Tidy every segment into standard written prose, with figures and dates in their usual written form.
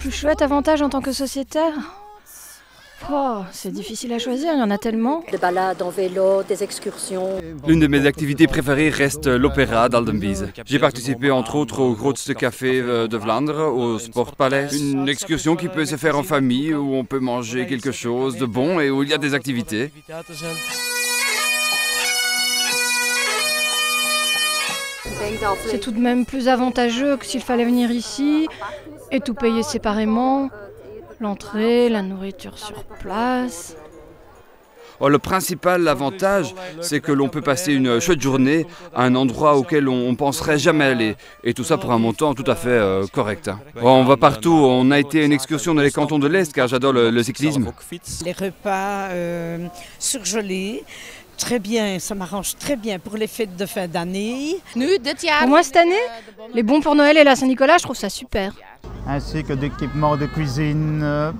plus chouette avantage en tant que sociétaire? Oh, c'est difficile à choisir, il y en a tellement. Des balades en vélo, des excursions. L'une de mes activités préférées reste l'opéra d'Aldenbize. J'ai participé entre autres au Grootste Café de Vlaanderen, au Sportpaleis. Une excursion qui peut se faire en famille, où on peut manger quelque chose de bon et où il y a des activités. C'est tout de même plus avantageux que s'il fallait venir ici et tout payer séparément. L'entrée, la nourriture sur place. Oh, le principal avantage, c'est que l'on peut passer une chouette journée à un endroit auquel on ne penserait jamais aller. Et tout ça pour un montant tout à fait correct. Hein. Oh, on va partout. On a été à une excursion dans les cantons de l'Est, car j'adore le cyclisme. Les repas surgelés. Très bien, ça m'arrange très bien pour les fêtes de fin d'année. Pour moi cette année, les bons pour Noël et la Saint-Nicolas, je trouve ça super. Ainsi que d'équipements de cuisine,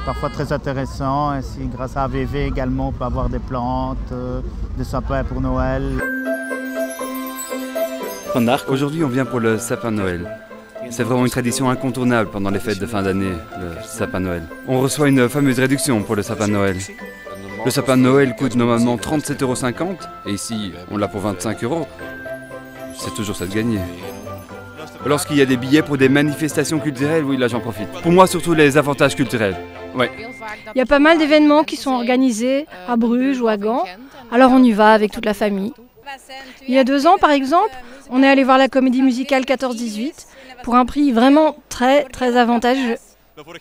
parfois très intéressants. Ainsi, grâce à AVV également, on peut avoir des plantes, des sapins pour Noël. Aujourd'hui, on vient pour le sapin de Noël. C'est vraiment une tradition incontournable pendant les fêtes de fin d'année, le sapin de Noël. On reçoit une fameuse réduction pour le sapin de Noël. Le sapin de Noël coûte normalement 37,50 € et ici, on l'a pour 25 €. C'est toujours ça de gagner. Lorsqu'il y a des billets pour des manifestations culturelles, oui, là j'en profite. Pour moi, surtout les avantages culturels. Ouais. Il y a pas mal d'événements qui sont organisés à Bruges ou à Gand, alors on y va avec toute la famille. Il y a 2 ans, par exemple, on est allé voir la comédie musicale 14-18 pour un prix vraiment très avantageux.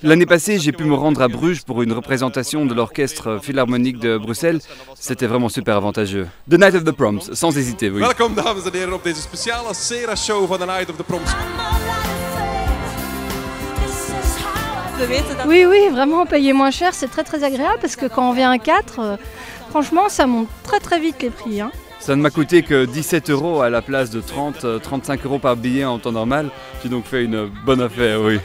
L'année passée, j'ai pu me rendre à Bruges pour une représentation de l'orchestre philharmonique de Bruxelles. C'était vraiment super avantageux. The Night of the Proms, sans hésiter, oui. Welkom dames en heren op deze speciale Sera-show van The Night of the Proms. Oui, vraiment, payer moins cher, c'est très agréable parce que quand on vient à 4, franchement, ça monte très vite les prix. Hein. Ça ne m'a coûté que 17 € à la place de 35 € par billet en temps normal. J'ai donc fait une bonne affaire, oui.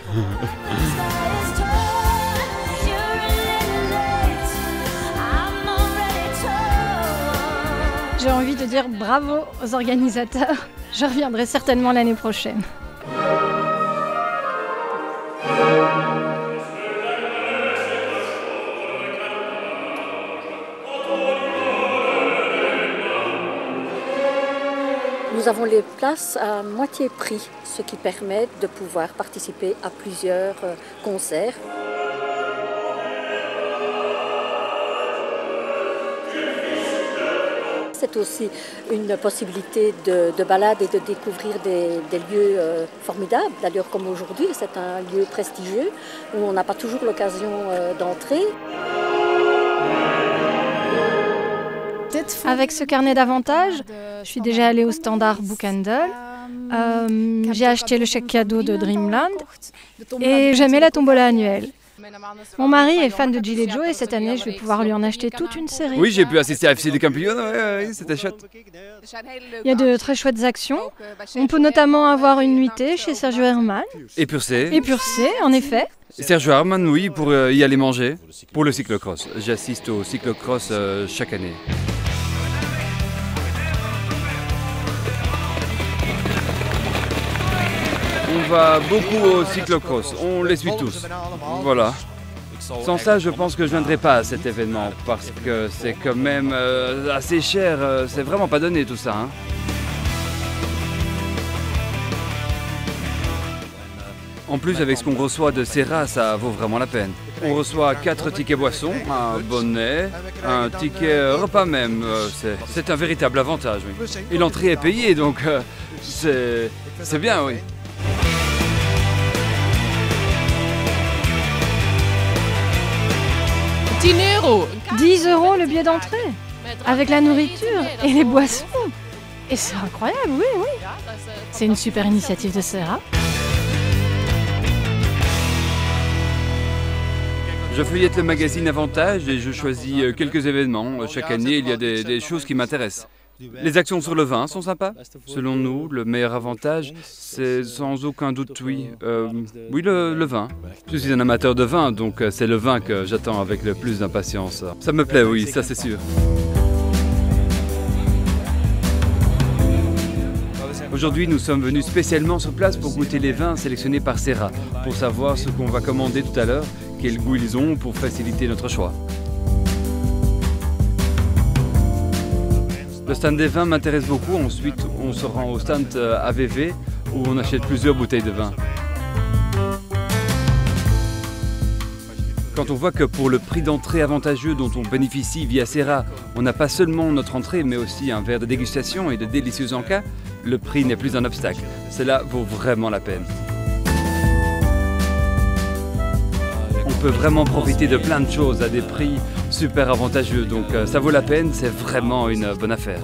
J'ai envie de dire bravo aux organisateurs. Je reviendrai certainement l'année prochaine. Nous avons les places à moitié prix, ce qui permet de pouvoir participer à plusieurs concerts. C'est aussi une possibilité de balade et de découvrir des lieux formidables. D'ailleurs, comme aujourd'hui, c'est un lieu prestigieux où on n'a pas toujours l'occasion d'entrer. Avec ce carnet d'avantages, je suis déjà allée au Standard Boekhandel. J'ai acheté le chèque cadeau de Dreamland et j'aimais la tombola annuelle. Mon mari est fan de Gilet Joe et cette année, je vais pouvoir lui en acheter toute une série. Oui, j'ai pu assister à FC des Kampioenen, c'était chouette. Il y a de très chouettes actions. On peut notamment avoir une nuitée chez Sergio Herman. Épurcé. Épurcé, en effet. Sergio Herman, oui, pour y aller manger. Pour le cyclocross. J'assiste au cyclocross chaque année. On va beaucoup au cyclocross, on les suit tous. Voilà. Sans ça, je pense que je ne viendrai pas à cet événement parce que c'est quand même assez cher. C'est vraiment pas donné tout ça. Hein. En plus, avec ce qu'on reçoit de Sera, ça vaut vraiment la peine. On reçoit 4 tickets boissons, un bonnet, un ticket repas même. C'est un véritable avantage. Oui. Et l'entrée est payée, donc c'est bien, oui. 10 € le billet d'entrée, avec la nourriture et les boissons. Et c'est incroyable, oui. C'est une super initiative de Sera. Je feuillette le magazine Avantage et je choisis quelques événements. Chaque année, il y a des choses qui m'intéressent. Les actions sur le vin sont sympas. Selon nous, le meilleur avantage, c'est sans aucun doute, oui, le vin. Je suis un amateur de vin, donc c'est le vin que j'attends avec le plus d'impatience. Ça me plaît, oui, ça c'est sûr. Aujourd'hui, nous sommes venus spécialement sur place pour goûter les vins sélectionnés par Serra, pour savoir ce qu'on va commander tout à l'heure, quel goût ils ont pour faciliter notre choix. Le stand des vins m'intéresse beaucoup. Ensuite, on se rend au stand AVV où on achète plusieurs bouteilles de vin. Quand on voit que pour le prix d'entrée avantageux dont on bénéficie via Serra, on n'a pas seulement notre entrée mais aussi un verre de dégustation et de délicieux encas, le prix n'est plus un obstacle. Cela vaut vraiment la peine. On peut vraiment profiter de plein de choses à des prix super avantageux, donc ça vaut la peine, c'est vraiment une bonne affaire.